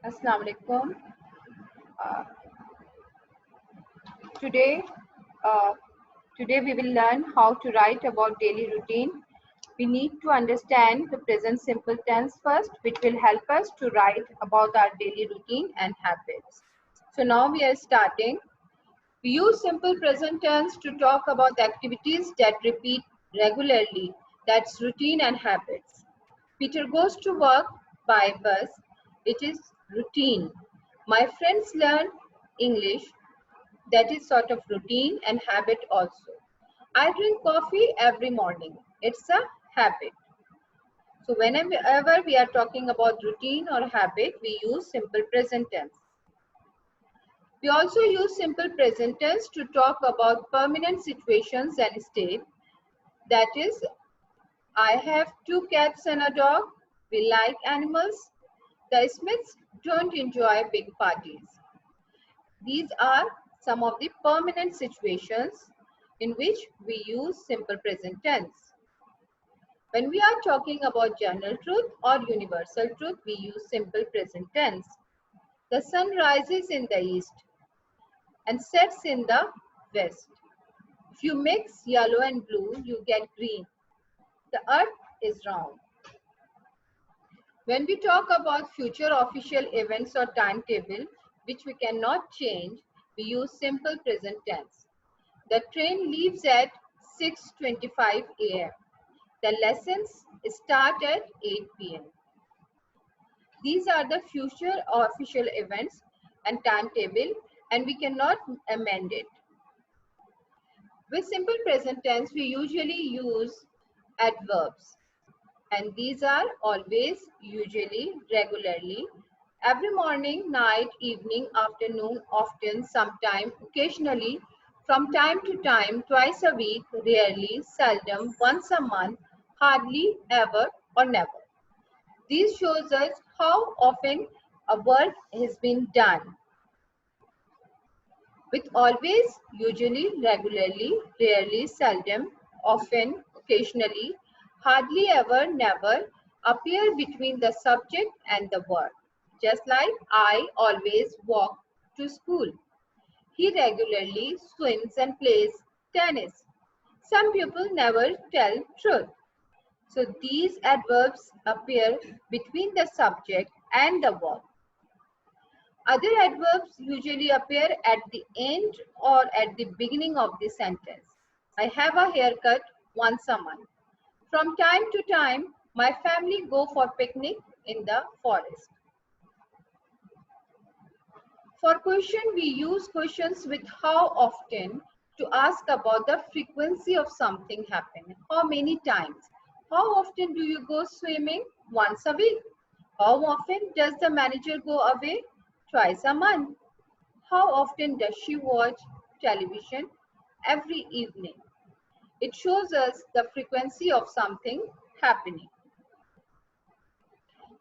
Assalamu alaikum. Uh, today, uh, today we will learn how to write about daily routine. We need to understand the present simple tense first, which will help us to write about our daily routine and habits. So now we are starting. We use simple present tense to talk about activities that repeat regularly. That's routine and habits. Peter goes to work by bus. It is routine. My friends learn English. That is sort of routine and habit also. I drink coffee every morning. It's a habit. So whenever we are talking about routine or habit, we use simple present tense. We also use simple present tense to talk about permanent situations and state. That is, I have 2 cats and a dog. We like animals. The Smiths don't enjoy big parties. These are some of the permanent situations in which we use simple present tense. When we are talking about general truth or universal truth, we use simple present tense. The sun rises in the east and sets in the west. If you mix yellow and blue, you get green. The earth is round. When we talk about future official events or timetable, which we cannot change, we use simple present tense. The train leaves at 6:25 a.m. The lessons start at 8 p.m. These are the future official events and timetable, and we cannot amend it. With simple present tense, we usually use adverbs, and these are always, usually, regularly, every morning, night, evening, afternoon, often, sometime, occasionally, from time to time, twice a week, rarely, seldom, once a month, hardly, ever, or never. This shows us how often a work has been done. With always, usually, regularly, rarely, seldom, often, occasionally, hardly ever, never appear between the subject and the verb. Just like I always walk to school. He regularly swims and plays tennis. Some people never tell truth. So these adverbs appear between the subject and the verb. Other adverbs usually appear at the end or at the beginning of the sentence. I have a haircut once a month. From time to time, my family go for picnic in the forest. For question, we use questions with how often to ask about the frequency of something happening. How many times? How often do you go swimming? Once a week. How often does the manager go away? Twice a month. How often does she watch television? Every evening. It shows us the frequency of something happening.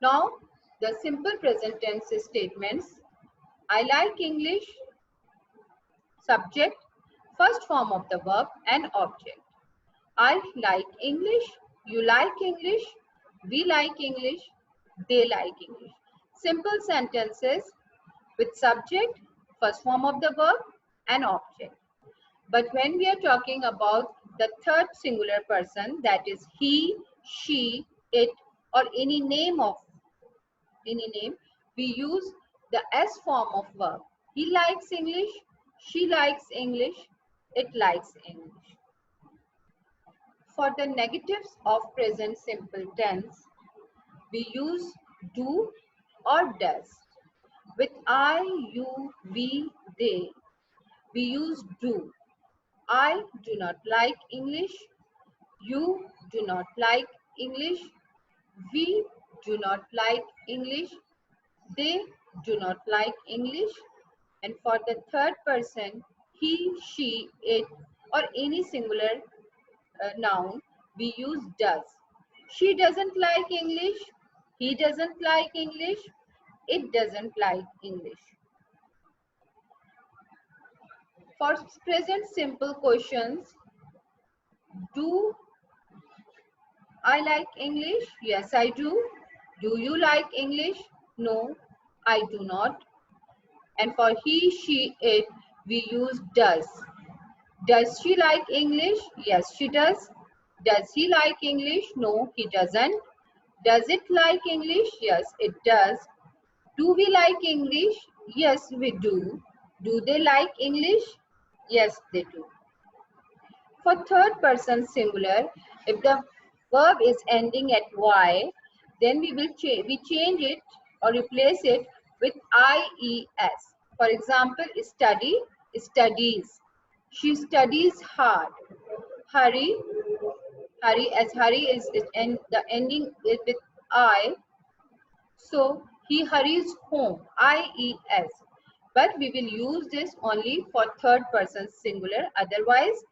Now, the simple present tense statements. I like English. Subject, first form of the verb and object. I like English. You like English. We like English. They like English. Simple sentences with subject, first form of the verb and object. But when we are talking about the third singular person, that is he, she, it, or any name, we use the S form of verb. He likes English, she likes English, it likes English. For the negatives of present simple tense, we use do or does. With I, you, we, they, we use do. I do not like English. You do not like English. We do not like English. They do not like English. And for the third person, he, she, it, or any singular noun, we use does. She doesn't like English. He doesn't like English. It doesn't like English. For present simple questions, do I like English? Yes, I do. Do you like English? No, I do not. And for he, she, it, we use does. Does she like English? Yes, she does. Does he like English? No, he doesn't. Does it like English? Yes, it does. Do we like English? Yes, we do. Do they like English? Yes, they do. For third person singular, if the verb is ending at y, then we change it or replace it with ies. For example, study, studies. She studies hard. Hurry, hurry is and the ending is with I, so he hurries home, IES. But we will use this only for third person singular. Otherwise,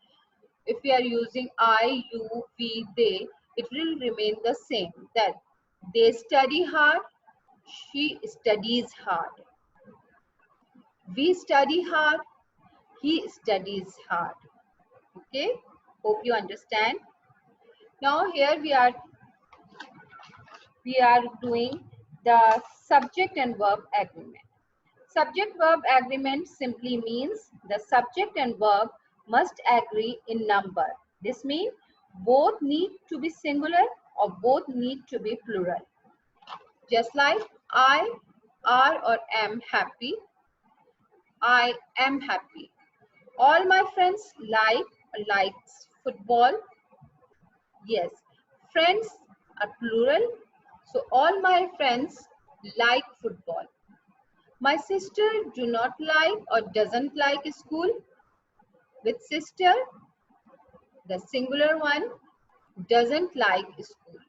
if we are using I, you, we, they, it will remain the same. That they study hard, she studies hard. We study hard, he studies hard. Okay, hope you understand. Now here we are doing the subject and verb agreement. Subject verb agreement simply means the subject and verb must agree in number. This means both need to be singular or both need to be plural. Just like I are or am happy, I am happy. All my friends likes football. Yes, friends are plural, so all my friends like football. My sister do not like or doesn't like school. With sister, the singular one, doesn't like school.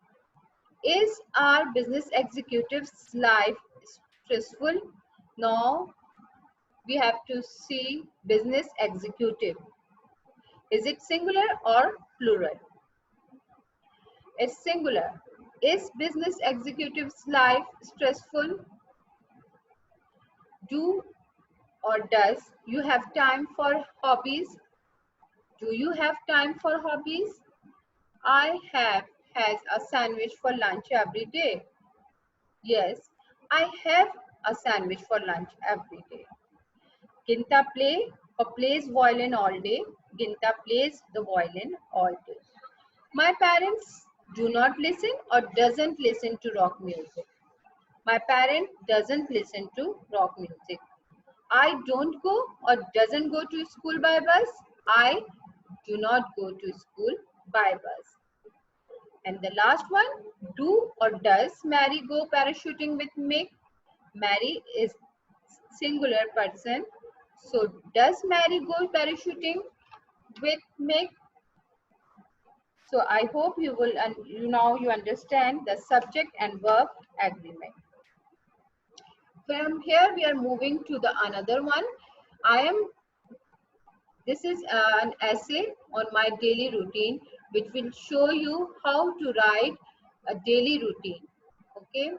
Is our business executive's life stressful? No, we have to see business executive. Is it singular or plural? It's singular. Is business executive's life stressful? Do or does you have time for hobbies? Do you have time for hobbies? I have has a sandwich for lunch every day. Yes, I have a sandwich for lunch every day. Ginta play or plays violin all day. Ginta plays the violin all day. My parents do not listen or doesn't listen to rock music. My parent doesn't listen to rock music. I don't go or doesn't go to school by bus. I do not go to school by bus. And the last one, do or does Mary go parachuting with Mick? Mary is singular person. So does Mary go parachuting with Mick? So I hope you will, and now you understand the subject and verb agreement. From here we are moving to the another one. This is an essay on my daily routine, which will show you how to write a daily routine. Okay.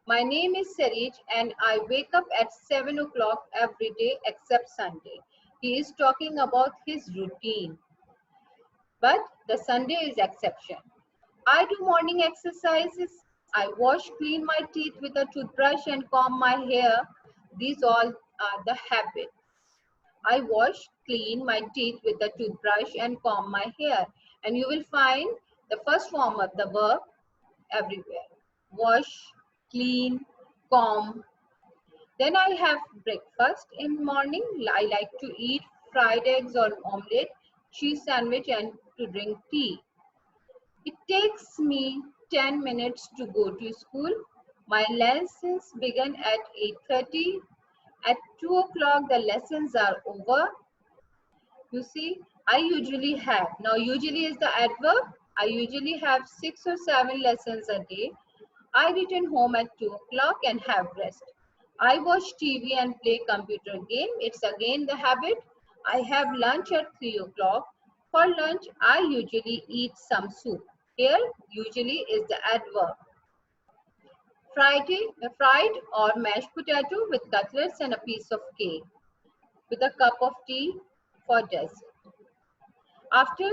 My name is Sarij and I wake up at 7 o'clock every day except Sunday. He is talking about his routine, but the Sunday is exception. I do morning exercises. I wash, clean my teeth with a toothbrush and comb my hair. These all are the habits. I wash, clean my teeth with a toothbrush and comb my hair. And you will find the first form of the verb everywhere. Wash, clean, comb. Then I have breakfast in morning. I like to eat fried eggs or omelette, cheese sandwich and to drink tea. It takes me 10 minutes to go to school. My lessons begin at 8:30. At 2 o'clock, the lessons are over. You see, I usually have, now usually is the adverb. I usually have 6 or 7 lessons a day. I return home at 2 o'clock and have rest. I watch TV and play computer game. It's again the habit. I have lunch at 3 o'clock. For lunch, I usually eat some soup. Here, usually is the adverb. Fried or mashed potato with cutlets and a piece of cake with a cup of tea for dessert. After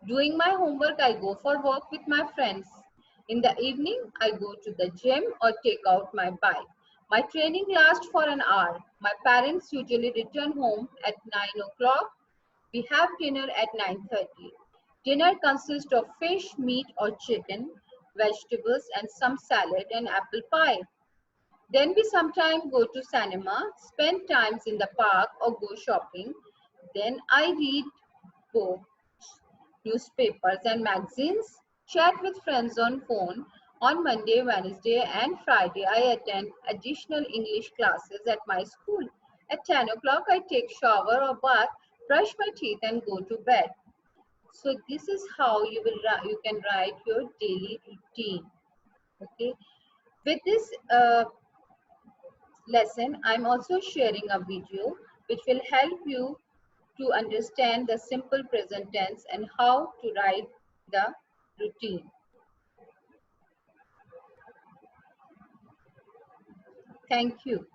doing my homework, I go for walk with my friends. In the evening, I go to the gym or take out my bike. My training lasts for an hour. My parents usually return home at 9 o'clock. We have dinner at 9:30. Dinner consists of fish, meat or chicken, vegetables and some salad and apple pie. Then we sometimes go to cinema, spend times in the park or go shopping. Then I read books, newspapers and magazines, chat with friends on phone. On Monday, Wednesday and Friday, I attend additional English classes at my school. At 10 o'clock, I take shower or bath, brush my teeth and go to bed. So this is how you can write your daily routine. Okay. With this lesson, I'm also sharing a video which will help you to understand the simple present tense and how to write the routine. Thank you.